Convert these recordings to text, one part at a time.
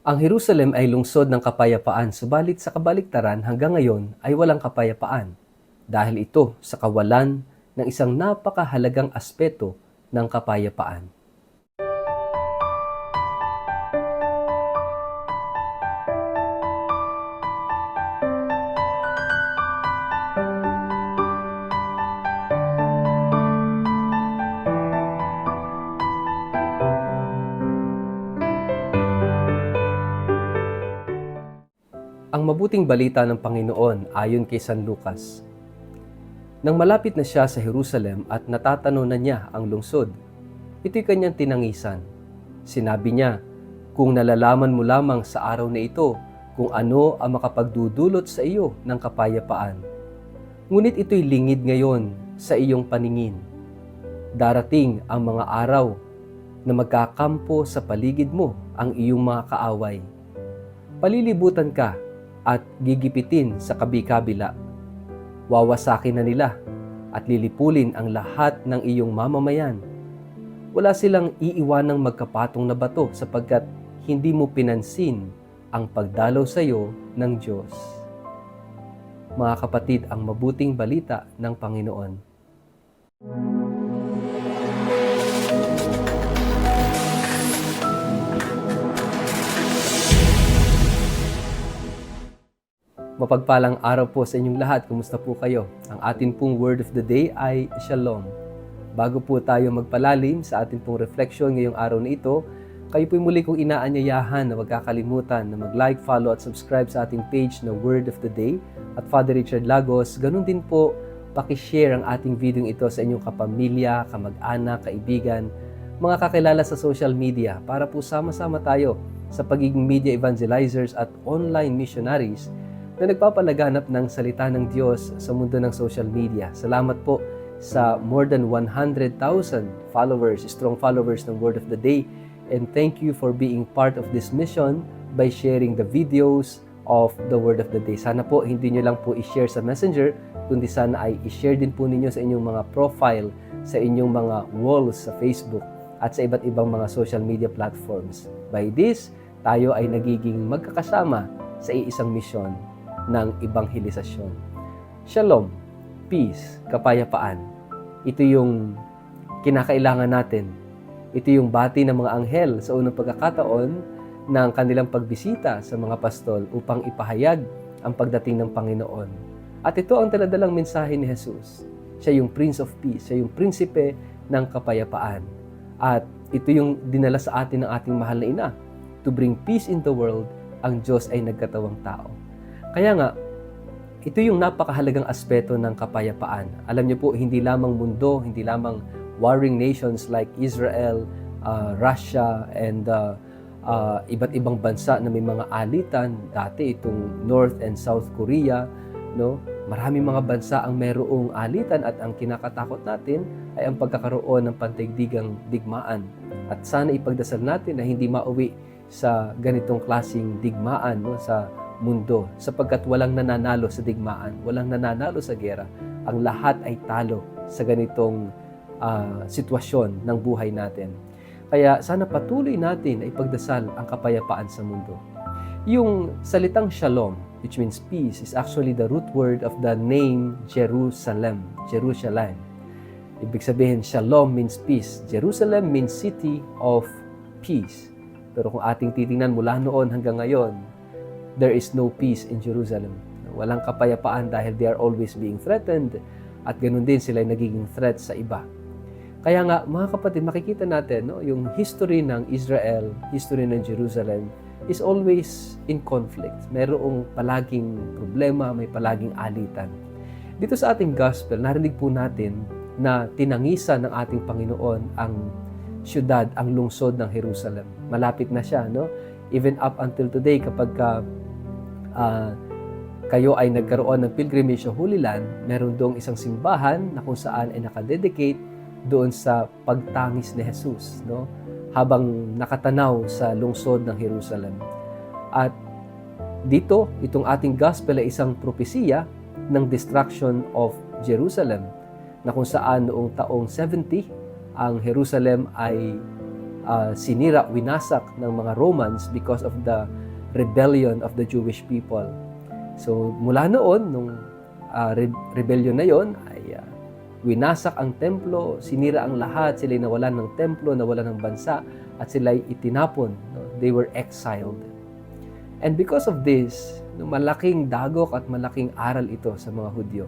Ang Jerusalem ay lungsod ng kapayapaan, subalit sa kabaliktaran hanggang ngayon ay walang kapayapaan dahil ito sa kawalan ng isang napakahalagang aspeto ng kapayapaan. Ang mabuting balita ng Panginoon ayon kay San Lucas. Nang malapit na siya sa Jerusalem at natatanaw na niya ang lungsod, ito'y kanyang tinangisan. Sinabi niya, kung nalalaman mo lamang sa araw na ito kung ano ang makapagdudulot sa iyo ng kapayapaan. Ngunit ito'y lingid ngayon sa iyong paningin. Darating ang mga araw na magkakampo sa paligid mo ang iyong mga kaaway. Palilibutan ka at gigipitin sa kabi-kabila. Wawasakin na nila at lilipulin ang lahat ng iyong mamamayan. Wala silang iiwanang magkapatong na bato sapagkat hindi mo pinansin ang pagdalaw sa iyo ng Diyos. Mga kapatid, ang mabuting balita ng Panginoon. Mapagpalang araw po sa inyong lahat. Kumusta po kayo? Ang atin pong word of the day ay Shalom. Bago po tayo magpalalim sa atin pong reflection ngayong araw na ito, kayo po muli kong inaanyayahan na wag kakalimutan na mag-like, follow at subscribe sa ating page na Word of the Day at Father Richard Lagos. Ganun din po, pakishare ang ating video ito sa inyong kapamilya, kamag-anak, kaibigan, mga kakilala sa social media para po sama-sama tayo sa pagiging media evangelizers at online missionaries na nagpapalaganap ng salita ng Diyos sa mundo ng social media. Salamat po sa more than 100,000 followers, strong followers ng Word of the Day. And thank you for being part of this mission by sharing the videos of the Word of the Day. Sana po hindi nyo lang po i-share sa Messenger, kundi sana ay i-share din po ninyo sa inyong mga profile, sa inyong mga walls sa Facebook at sa iba't ibang mga social media platforms. By this, tayo ay nagiging magkakasama sa iisang misyon ng ebanghelisasyon. Shalom, peace, kapayapaan. Ito yung kinakailangan natin. Ito yung bati ng mga anghel sa unang pagkakataon ng kanilang pagbisita sa mga pastol upang ipahayag ang pagdating ng Panginoon. At ito ang daladalang mensahe ni Jesus. Siya yung Prince of Peace, siya yung prinsipe ng kapayapaan. At ito yung dinala sa atin ng ating mahal na ina. To bring peace in the world, ang Diyos ay nagkatawang tao. Kaya nga, ito yung napakahalagang aspeto ng kapayapaan. Alam niyo po, hindi lamang mundo, hindi lamang warring nations like Israel, Russia, and iba't ibang bansa na may mga alitan. Dati itong North and South Korea, no? Maraming mga bansa ang mayroong alitan at ang kinakatakot natin ay ang pagkakaroon ng pandaigdigang digmaan. At sana ipagdasal natin na hindi mauwi sa ganitong klaseng digmaan, no, sa mundo, sapagkat walang nananalo sa digmaan, walang nananalo sa gera. Ang lahat ay talo sa ganitong sitwasyon ng buhay natin. Kaya sana patuloy natin na ipagdasal ang kapayapaan sa mundo. Yung salitang shalom, which means peace, is actually the root word of the name Jerusalem. Jerusalem. Ibig sabihin, shalom means peace. Jerusalem means city of peace. Pero kung ating titingnan mula noon hanggang ngayon, there is no peace in Jerusalem. Walang kapayapaan dahil they are always being threatened at ganun din sila nagiging threat sa iba. Kaya nga, mga kapatid, makikita natin, no, yung history ng Israel, history ng Jerusalem is always in conflict. Mayroong palaging problema, may palaging alitan. Dito sa ating gospel, narinig po natin na tinangisan ng ating Panginoon ang syudad, ang lungsod ng Jerusalem. Malapit na siya, no? Even up until today, kapag kayo ay nagkaroon ng pilgrimage sa Holy Land, meron doong isang simbahan na kung saan ay nakadedicate doon sa pagtangis ni Jesus, no? Habang nakatanaw sa lungsod ng Jerusalem. At dito, itong ating gospel ay isang propesiya ng destruction of Jerusalem, na kung saan noong taong 70, ang Jerusalem ay sinira, winasak ng mga Romans because of the rebellion of the Jewish people. So mula noon, nung rebellion na yon, ay winasak ang templo, sinira ang lahat, sila'y nawalan ng templo, nawalan ng bansa, at sila'y itinapon. No? They were exiled. And because of this, malaking dagok at malaking aral ito sa mga Hudyo.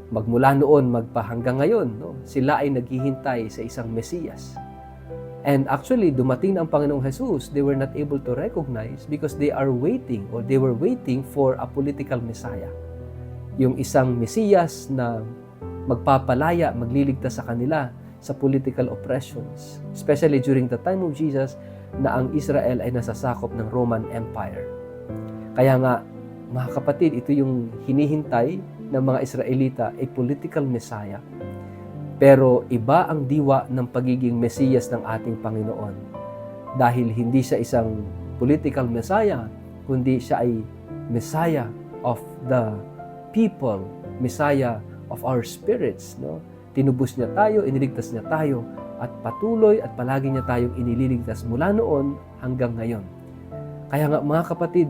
Magmula noon, magpahanggang ngayon, no? Sila ay naghihintay sa isang Mesiyas. And actually, dumating na ang Panginoong Jesus, they were not able to recognize because they are waiting, or they were waiting for a political Messiah. Yung isang Mesiyas na magpapalaya, magliligtas sa kanila sa political oppressions, especially during the time of Jesus na ang Israel ay nasasakop ng Roman Empire. Kaya nga, mga kapatid, ito yung hinihintay ng mga Israelita, a political Messiah. Pero iba ang diwa ng pagiging Mesiyas ng ating Panginoon. Dahil hindi siya isang political Messiah, kundi siya ay Messiah of the people, Messiah of our spirits. No? Tinubos niya tayo, iniligtas niya tayo, at patuloy at palagi niya tayong inililigtas mula noon hanggang ngayon. Kaya nga mga kapatid,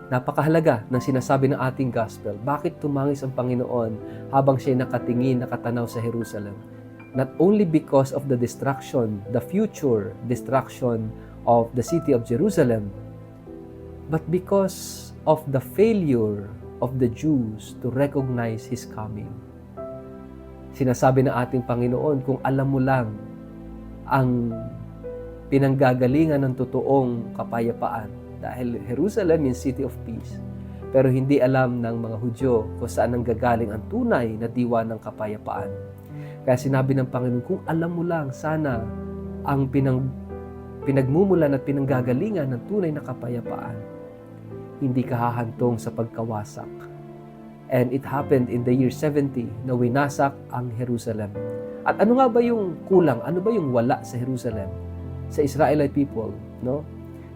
napakahalaga ng sinasabi ng ating gospel. Bakit tumangis ang Panginoon habang siya nakatingin, nakatanaw sa Jerusalem? Not only because of the destruction, the future destruction of the city of Jerusalem, but because of the failure of the Jews to recognize His coming. Sinasabi ng ating Panginoon, kung alam mo lang ang pinanggagalingan ng totoong kapayapaan, dahil Jerusalem means city of peace, pero hindi alam ng mga Hudyo kung saan nanggagaling ang tunay na diwa ng kapayapaan. Kaya sinabi ng Panginoon, kung alam mo lang sana ang pinagmumulan at pinanggagalingan ng tunay na kapayapaan, hindi ka hahantong sa pagkawasak. And it happened in the year 70 na winasak ang Jerusalem. At ano nga ba yung kulang? Ano ba yung wala sa Jerusalem? Sa Israelite people, no?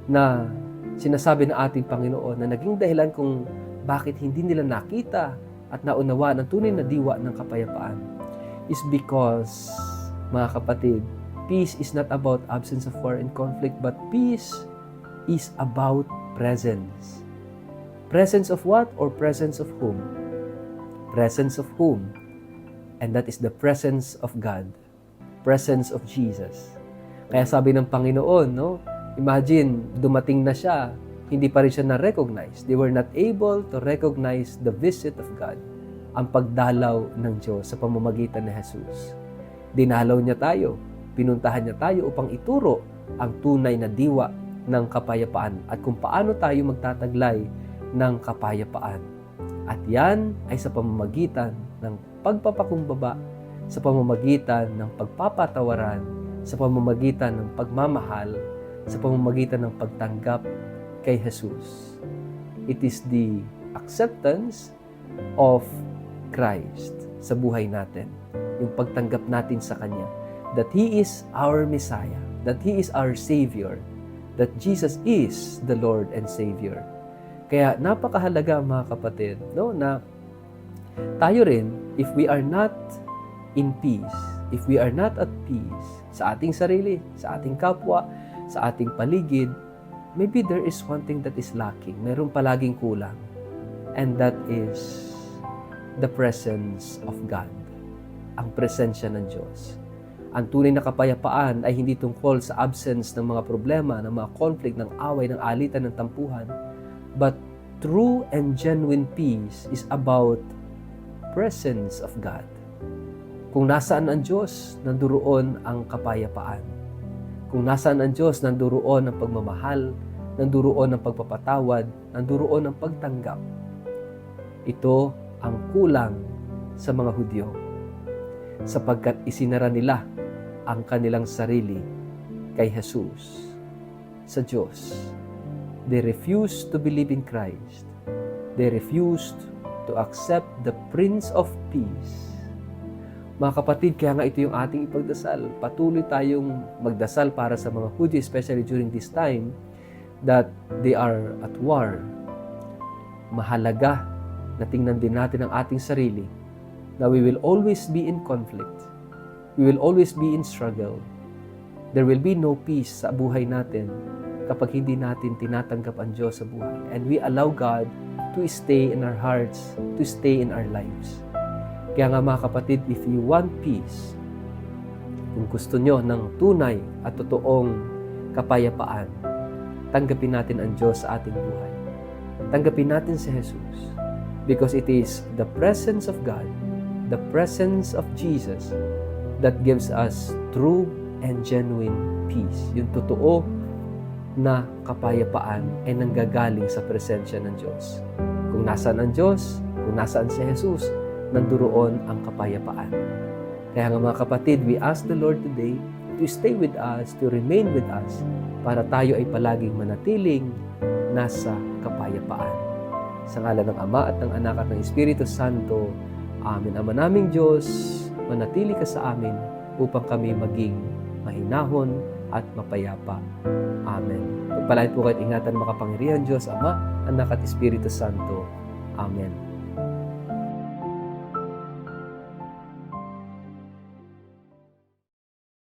Na sinasabi ng ating Panginoon na naging dahilan kung bakit hindi nila nakita at naunawaan ang tunay na diwa ng kapayapaan is because, mga kapatid, peace is not about absence of war and conflict, but peace is about presence. Presence of what? Or presence of whom? Presence of whom? And that is the presence of God. Presence of Jesus. Kaya sabi ng Panginoon, no? Imagine, dumating na siya, hindi pa rin siya na-recognize. They were not able to recognize the visit of God, ang pagdalaw ng Diyos sa pamamagitan ni Jesus. Dinalaw niya tayo, pinuntahan niya tayo upang ituro ang tunay na diwa ng kapayapaan at kung paano tayo magtataglay ng kapayapaan. At yan ay sa pamamagitan ng pagpapakumbaba, sa pamamagitan ng pagpapatawaran, sa pamamagitan ng pagmamahal, sa pamamagitan ng pagtanggap kay Jesus. It is the acceptance of Christ sa buhay natin. Yung pagtanggap natin sa Kanya. That He is our Messiah. That He is our Savior. That Jesus is the Lord and Savior. Kaya napakahalaga mga kapatid, no, na tayo rin, if we are not in peace, if we are not at peace sa ating sarili, sa ating kapwa, sa ating paligid, maybe there is one thing that is lacking. Meron palaging kulang. And that is the presence of God. Ang presensya ng Diyos. Ang tunay na kapayapaan ay hindi tungkol sa absence ng mga problema, ng mga conflict, ng away, ng alitan, ng tampuhan. But true and genuine peace is about presence of God. Kung nasaan ang Diyos, nanduroon ang kapayapaan. Kung nasaan ang Diyos, nanduroon ang pagmamahal, nanduroon ang pagpapatawad, nanduroon ang pagtanggap. Ito ang kulang sa mga Hudyo, sapagkat isinara nila ang kanilang sarili kay Jesus, sa Diyos. They refused to believe in Christ. They refused to accept the Prince of Peace. Mga kapatid, kaya nga ito yung ating ipagdasal. Patuloy tayong magdasal para sa mga Hudyo, especially during this time that they are at war. Mahalaga na tingnan din natin ang ating sarili na we will always be in conflict. We will always be in struggle. There will be no peace sa buhay natin kapag hindi natin tinatanggap ang Diyos sa buhay. And we allow God to stay in our hearts, to stay in our lives. Kaya nga mga kapatid, if you want peace, kung gusto nyo ng tunay at totoong kapayapaan, tanggapin natin ang Diyos sa ating buhay. Tanggapin natin si Jesus. Because it is the presence of God, the presence of Jesus, that gives us true and genuine peace. Yung totoo na kapayapaan ay nanggagaling sa presensya ng Diyos. Kung nasaan ang Diyos, kung nasaan si Jesus, nanduroon ang kapayapaan. Kaya nga mga kapatid, we ask the Lord today to stay with us, to remain with us, para tayo ay palaging manatiling nasa kapayapaan. Sa ngalan ng Ama at ng Anak at ng Espiritu Santo, Amen. Ama naming Diyos, manatili ka sa amin upang kami maging mahinahon at mapayapa. Amen. Pagpalain po kayo at ingatan makapangyarihan Diyos, Ama, Anak at Espiritu Santo. Amen.